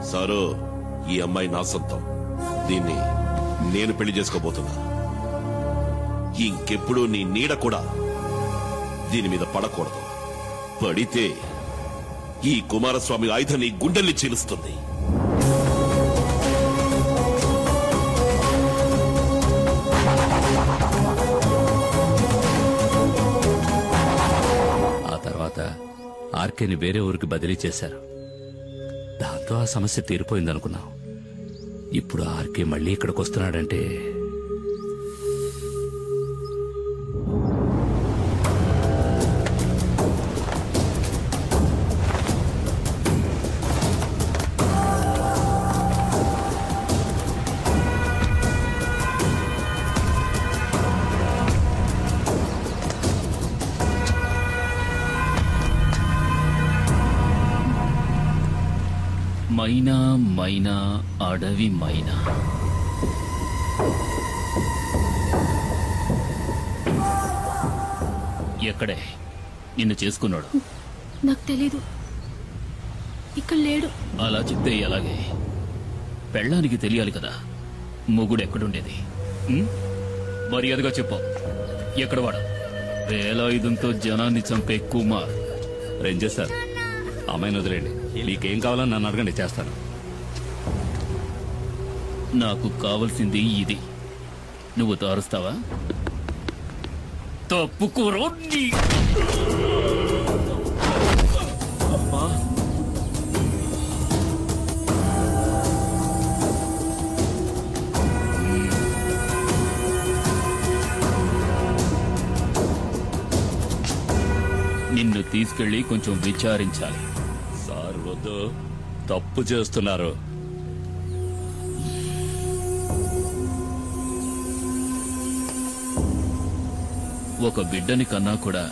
Sir, ఈ అమ్మాయి నా సొంతం. దీన్ని నేను పెళ్లి చేసుకోబోతున్నా. ఇంకెప్పుడు నీ నీడ కూడా దీని మీద పడకూడదు. పడితే ఈ కుమారస్వామి ఆయుధం నీ గుండెల్ని చీలుస్తుంది. ఆ తర్వాత ఆర్కేని వేరే ఊరికి బదిలీ చేశారు. దాంతో ఆ సమస్య తీరిపోయిందనుకున్నాం. ఇప్పుడు ఆర్కే మళ్ళీ ఇక్కడికి వస్తున్నాడంటే మైనా మైనా అడవి మైనా. ఎక్కడే నిన్ను చేసుకున్నాడు? నాకు తెలీదు, ఇక్కడ లేడు. అలా చెప్తే ఎలాగే? పెళ్ళానికి తెలియాలి కదా మొగుడు ఎక్కడుండేది. మర్యాదగా చెప్పు, ఎక్కడ వాడు? వేలాయుధంతో జనాన్ని చంపే కుమార్. రేంజర్ సార్, అమ్మాయిని వదిలేండి. మీకేం కావాలని నన్ను అడగండి, చేస్తాను. నాకు కావలసింది ఇది. నువ్వు తారుస్తావా? తప్పుకోరో. నిన్ను తీసుకెళ్లి కొంచెం విచారించాలి. సార్ వద్దు, తప్పు చేస్తున్నారు. ఒక బిడ్డని కన్నా కూడా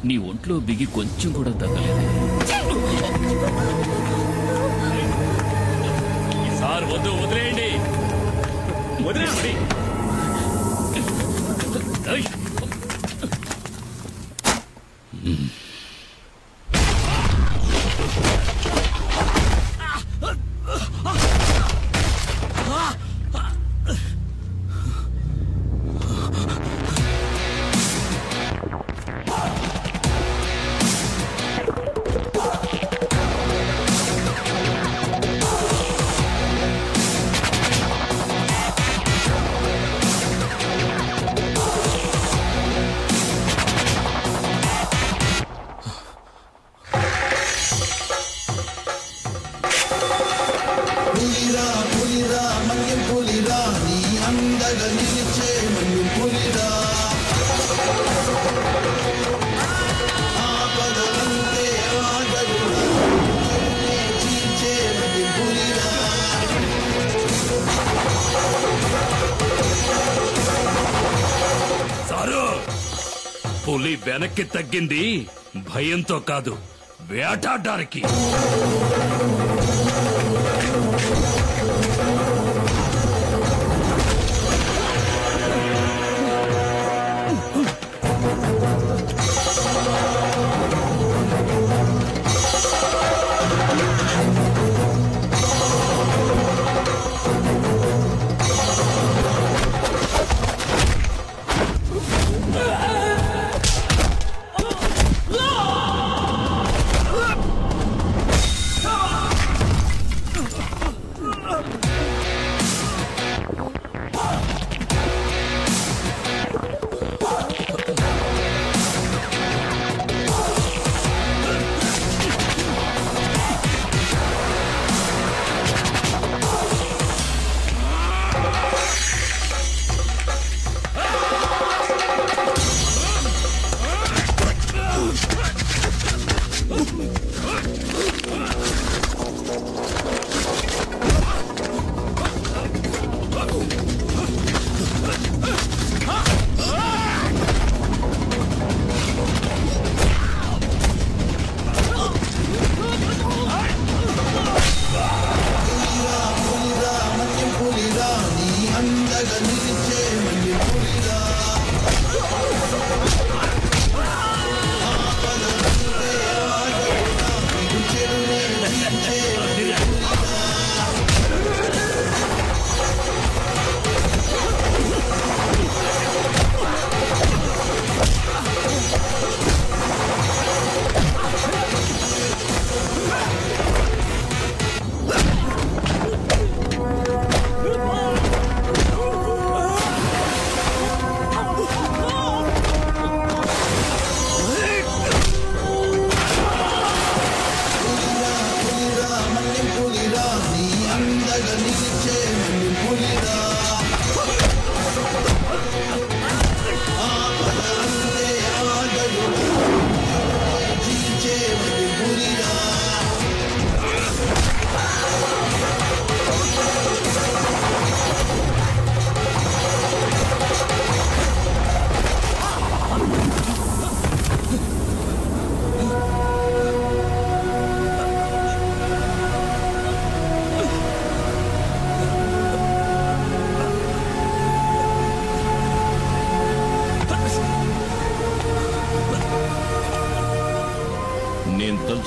నీ ఒంట్లో బిగి కొంచెం కూడా తగ్గలేదు. సార్ వద్దు, వదిలేయండి, వదిలేయండి. పులి వెనక్కి తగ్గింది భయంతో కాదు, వేటాడడానికి.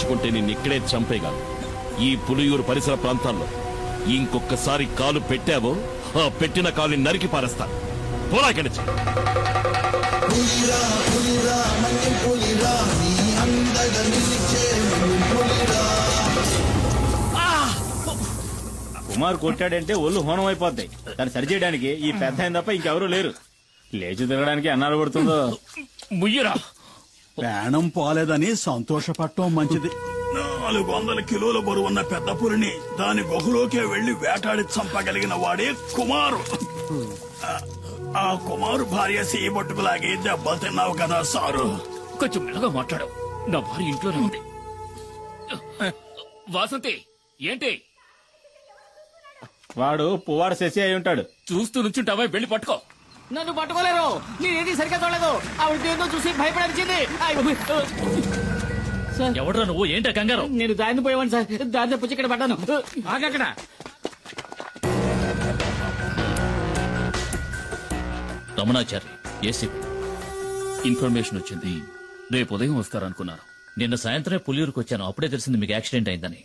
తలుచుకుంటే నిన్నిక్కడే చంపేగాను. ఈ పులియూరు పరిసర ప్రాంతాల్లో ఇంకొకసారి కాలు పెట్టావో ఆ పెట్టిన కాలుని నరికి పారేస్తాను. పోరా ఇక్కడి నుంచి. కుమార్ కొట్టాడంటే ఒళ్ళు హోనం అయిపోద్ది. దాన్ని సరిచేయడానికి ఈ పెద్ద ఆయన తప్ప ఇంకెవరూ లేరు. లేచి తిరగడానికి అన్నాడు పడుతుందో. ముయ్యరా, ప్రాణం పోలేదని సంతోషపడటం మంచిది. 400 కిలోల బరువున్న పెద్ద పులిని దాని గుహలోకే వెళ్లి వేటాడి చంపగలిగిన వాడే కుమారు. ఆ కుమారు భార్య సీబొట్టుకులాగే దెబ్బలు తిన్నావు కదా సారు. కొంచెం మెల్లగా మాట్లాడావు. నా భార్య ఇంట్లోనే ఉంది. వాసంతి ఏంటి? వాడు పువ్వాడు శశి అయి ఉంటాడు. చూస్తూ నుంచుంటావా? వెళ్ళి పట్టుకో. నన్ను పట్టుకోలేరు. నేనేది సరిగ్గా చూడలేదు. ఆవిడ దేంతో చూసి భయపడాల్సింది. ఎవడ్రా నువ్వు? ఏంటా కంగారు? నేను దారిని పోయేవాడిని సార్. దారిని పుచ్చి ఇక్కడ పడ్డాను. ఆగక్కడ. రమణాచారి ఏసీపీ. ఇన్ఫర్మేషన్ వచ్చింది. రేపు ఉదయం వస్తారనుకున్నాను. నిన్న సాయంత్రమే పులియూరుకు వచ్చాను. అప్పుడే తెలిసింది మీకు యాక్సిడెంట్ అయిందని.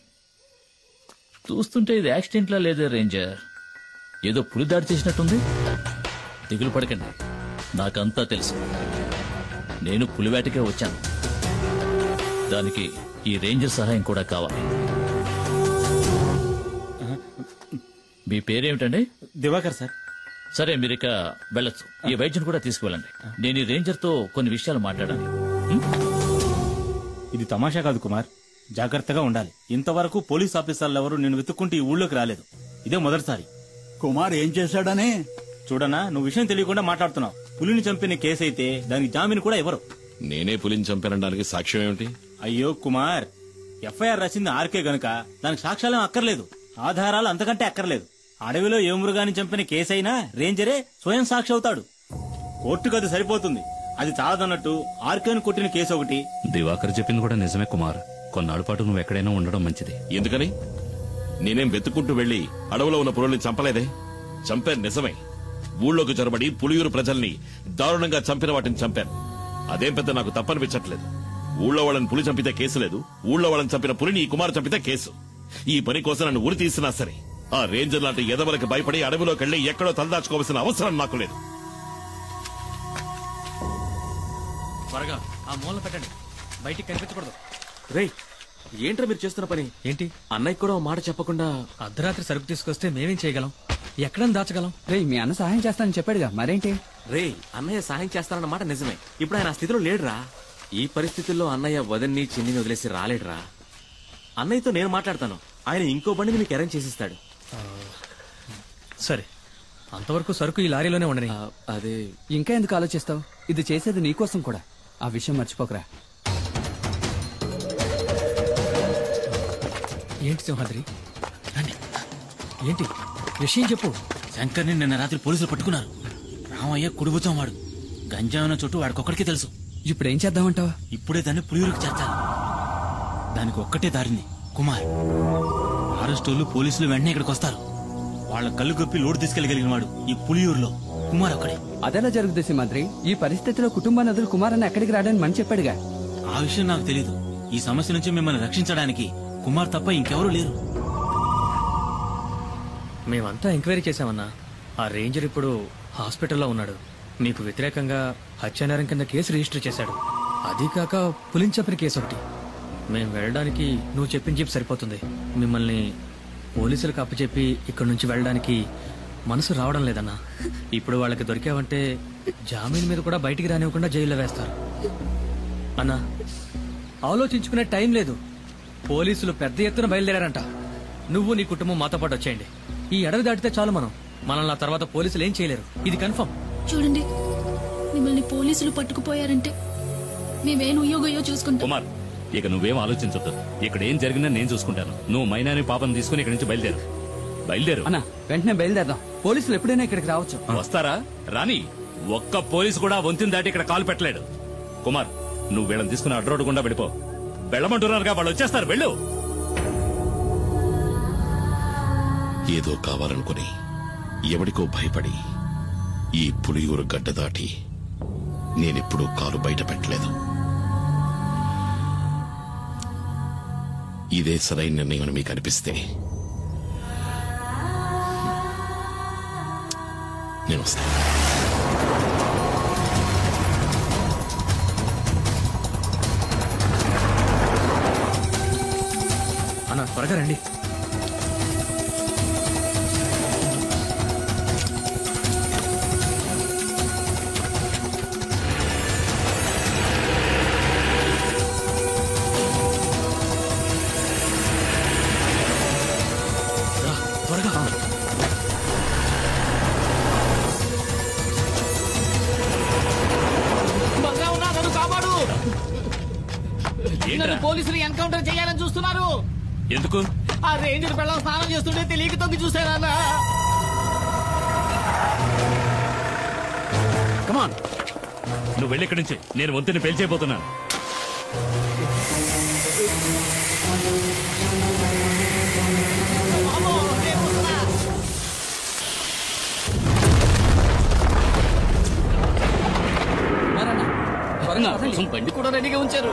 చూస్తుంటే ఇది యాక్సిడెంట్లా లేదే రేంజర్. ఏదో పులి దాడి చేసినట్టుంది. దిగులు పడకండి, నాకంతా తెలుసు. నేను పులివేటకే వచ్చాను. దానికి ఈ రేంజర్ సహాయం కూడా కావాలి. మీ పేరేమిటండి? దివాకర్ సార్. సరే, మీరిక వెళ్ళొచ్చు. ఈ వైద్యుని కూడా తీసుకువెళ్ళండి. నేను ఈ రేంజర్తో కొన్ని విషయాలు మాట్లాడాలి. ఇది తమాషా కాదు కుమార్, జాగ్రత్తగా ఉండాలి. ఇంతవరకు పోలీస్ ఆఫీసర్లు ఎవరు నేను వెతుక్కుంటే ఈ ఊళ్ళోకి రాలేదు. ఇదే మొదటిసారి. కుమార్ ఏం చేశాడని? చూడనా, నువ్వు విషయం తెలియకుండా మాట్లాడుతున్నావు. పులిని చంపిన కేసు అయితే దానికి జామీను కూడా ఇవ్వరు. నేనే పులిని చంపానడానికి సాక్ష్యం ఏమిటి? అయ్యో కుమార్, ఎఫ్ఐఆర్ రాసింది ఆర్కే గనుక దానికి సాక్ష్యాలేం అక్కర్లేదు. ఆధారాలు అంతకంటే అక్కర్లేదు. అడవిలో ఏ మృగాన్ని చంపిన కేసైనా రేంజరే స్వయం సాక్షి అవుతాడు. కోర్టుకు అది సరిపోతుంది. అది చాలదన్నట్టు ఆర్కేను కొట్టిన కేసు ఒకటి. దివాకర్ చెప్పింది కూడా నిజమే కుమార్. కొన్నాళ్ళ పాటు నువ్వు ఎక్కడైనా ఉండడం మంచిది. ఎందుకని? నేనేం వెతుక్కుంటూ వెళ్లి అడవిలో ఉన్న పులుల్ని చంపలేదే. చంపాను నిజమే. ఊళ్ళోకి చొరబడి పులియూరు ప్రజల్ని దారుణంగా చంపిన వాటిని చంపాను. అదేం పెద్ద నాకు తప్పనిపించట్లేదు. ఊళ్ళో వాళ్ళని పులి చంపితే కేసు లేదు. ఊళ్ళో వాళ్ళని చంపిన పులిని ఈ కుమారు చంపితే కేసు. ఈ పని కోసం నన్ను ఉరి తీసినా సరే ఆ రేంజర్ లాంటి ఎదవలకు భయపడి అడవిలోకి వెళ్లి ఎక్కడో తలదాచుకోవాల్సిన అవసరం నాకు లేదు. త్వరగా ఆ మూల పెట్టండి, బయటికి కనిపించకూడదు. రేయ్, ఏంట్రా మీరు చేస్తున్న పని? ఏంటి? అన్నయ్య కూడా మాట చెప్పకుండా అర్ధరాత్రి సరుకు తీసుకొస్తే మేమేం చేయగలం? ఎక్కడని దాచగలం? రేయ్, మీ అన్న సహాయం చేస్తానని చెప్పాడుగా, మరేంటి? రేయ్, అన్నయ్య సహాయం చేస్తానన్న మాట నిజమే. ఇప్పుడు ఆయన ఆ స్థితిలో లేడురా. ఈ పరిస్థితుల్లో అన్నయ్య వదన్ని చిన్నిని వదిలేసి రాలేడురా. అన్నయ్యతో నేను మాట్లాడతాను. ఆయన ఇంకో బండిని మీకు అరేంజ్ చేసిస్తాడు. సరే, అంతవరకు సరుకు ఈ లారీలోనే ఉండని. అదే ఇంకా ఎందుకు ఆలోచిస్తావు? ఇది చేసేది నీకోసం కూడా. ఆ విషయం మర్చిపోకరా. ఏంటి సింహాద్రి? రండి. ఏంటి విషయం చెప్పు. శంకర్ని నిన్న రాత్రి పోలీసులు పట్టుకున్నారు. రామయ్య కుడిబుచ్చం వాడు. గంజాయిన చుట్టూ వాడికొక్కడికే తెలుసు. ఇప్పుడు ఏం చేద్దామంటావా? ఇప్పుడే దాన్ని పులియూరుకి చేర్చాలి. దానికి ఒక్కటే దారింది, కుమార్. అరెస్టోళ్ళు పోలీసులు వెంటనే ఇక్కడికి వస్తారు. వాళ్ళ కళ్ళు గప్పి లోడు తీసుకెళ్లగలిగిన వాడు ఈ పులియూరులో కుమార్ ఒక్కడే. అదెలా జరుగుతుంది సింహాద్రి? ఈ పరిస్థితిలో కుటుంబ నదులు కుమారాన్ని ఎక్కడికి రాడని మని చెప్పాడుగా. ఆ విషయం నాకు తెలీదు. ఈ సమస్య నుంచి మిమ్మల్ని రక్షించడానికి కుమార్ తప్ప ఇంకెవరూ లేరు. మేమంతా ఎంక్వైరీ చేశామన్నా. ఆ రేంజర్ ఇప్పుడు హాస్పిటల్లో ఉన్నాడు. మీకు వ్యతిరేకంగా హత్యానేరం కింద కేసు రిజిస్టర్ చేశాడు. అది కాక పులిని చంపిన కేసు ఒకటి. మేం వెళ్ళడానికి నువ్వు చెప్పిన చెప్పి సరిపోతుంది. మిమ్మల్ని పోలీసులకు అప్పచెప్పి ఇక్కడి నుంచి వెళ్ళడానికి మనసు రావడం లేదన్నా. ఇప్పుడు వాళ్ళకి దొరికావంటే జామీన్ మీద కూడా బయటికి రానివ్వకుండా జైల్లో వేస్తారు. అన్నా, ఆలోచించుకునే టైం లేదు. పోలీసులు పెద్ద ఎత్తున బయలుదేరారంట. నువ్వు నీ కుటుంబం మాతో పాటు వచ్చేయండి. ఈ అడవి దాటితే చాలు మనల్ని ఆ తర్వాత పోలీసులు ఏం చేయలేరు. ఇది కన్ఫర్మ్. చూడండి, మిమ్మల్ని పోలీసులు పట్టుకుపోయారంటే మేమేం ఉయ్యోగయ్యో చూసుకుంటాం. కుమార్, ఇక నువ్వేం ఆలోచించొద్దు. ఇక్కడ ఏం జరిగిందో నేను చూసుకుంటాను. నువ్వు మైనాని పాపను తీసుకుని ఇక్కడి నుంచి బయలుదేరు. అన్నా, వెంటనే బయలుదేరదాం. పోలీసులు ఎప్పుడైనా ఇక్కడికి రావచ్చు. వస్తారా? రాని. ఒక్క పోలీసు కూడా వంతిని దాటి ఇక్కడ కాలు పెట్టలేడు. కుమార్, నువ్వు వీళ్ళని తీసుకుని అడ్డు రోడ్డు గుండా వెళ్ళిపో. వెళ్ళమంటున్నారుగా, వాళ్ళు వచ్చేస్తారు. వెళ్ళు. ఏదో కావాలనుకుని ఎవడికో భయపడి ఈ పులియూరు గడ్డ దాటి నేనెప్పుడూ కాలు బయట పెట్టలేదు. ఇదే సరైన నిర్ణయం అని మీకు అనిపిస్తే నేను వస్తాను. అన్న త్వరగా రండి. త్వరగా కాపాడు. పోలీసులు ఎన్కౌంటర్ చేయాలని చూస్తున్నారు. ఎందుకు? ఆ రేంజర్ పిల్లలు స్నానం చేస్తుంటే తెలియక తొంగి చూసానన్నా. కమాన్, నువ్వు వెళ్ళి ఇక్కడి నుంచి. నేను వంతుని పేల్చేయబోతున్నాను. బండి కూడా రెడీగా ఉంచారు.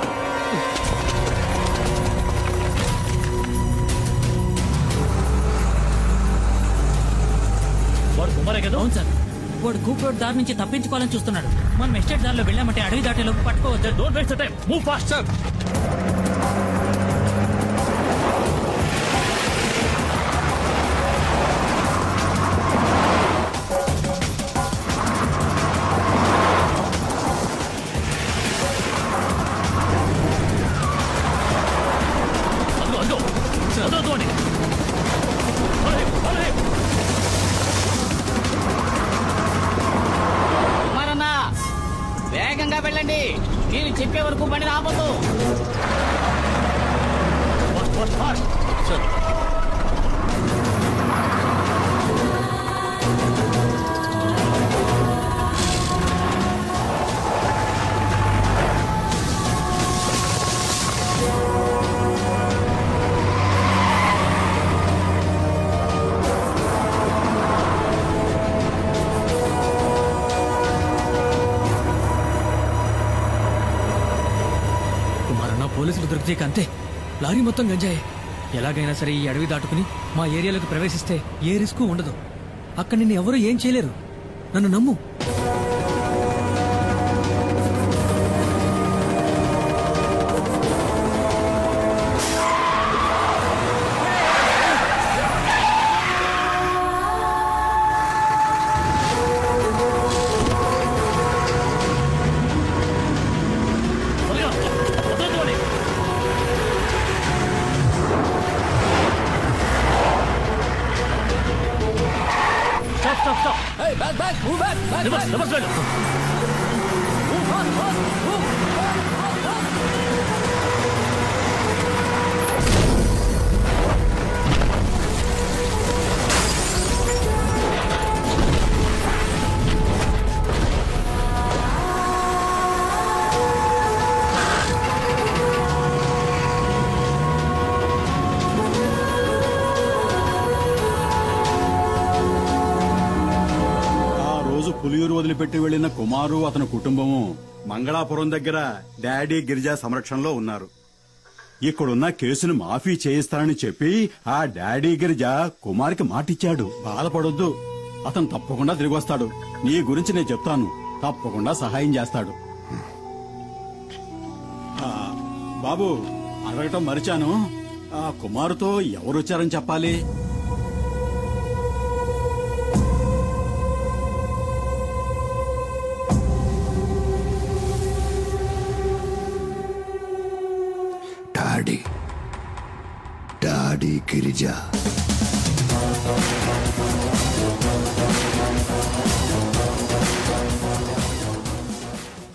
వాడు కుమారే కదా? అవును సార్. వాడు కూప్ రోడ్ దారి నుంచి తప్పించుకోవాలని చూస్తున్నాడు. మనం ఎస్టేట్ దారిలో వెళ్ళామంటే అడవి దాటేలోపు పట్టుకోవచ్చు. Don't waste the time, move fast sir. కుమారన్నా, వేగంగా వెళ్ళండి. నేను చెప్పే వరకు బండి ఆపదు. పోలీసులు దొరికితే అంతే. లారీ మొత్తం గంజాయే. ఎలాగైనా సరే ఈ అడవి దాటుకుని మా ఏరియాలోకి ప్రవేశిస్తే ఏ రిస్క్ ఉండదు. అక్కడ నిన్ను ఎవరూ ఏం చేయలేరు. నన్ను నమ్ము. పులియూరు వదిలిపెట్టి వెళ్లిన కుమారు అతని కుటుంబము మంగళాపురం దగ్గర డాడీ గిరిజా సంరక్షణలో ఉన్నారు. ఇక్కడున్న కేసును మాఫీ చేయిస్తానని చెప్పి ఆ డాడీ గిరిజా కుమార్కి మాటిచ్చాడు. బాధపడొద్దు, అతను తప్పకుండా తిరిగి వస్తాడు. నీ గురించి నేను చెప్తాను, తప్పకుండా సహాయం చేస్తాడు. బాబు, అడగటం మరిచాను, ఆ కుమారుతో ఎవరొచ్చారని చెప్పాలి? డాడీ గిరిజా.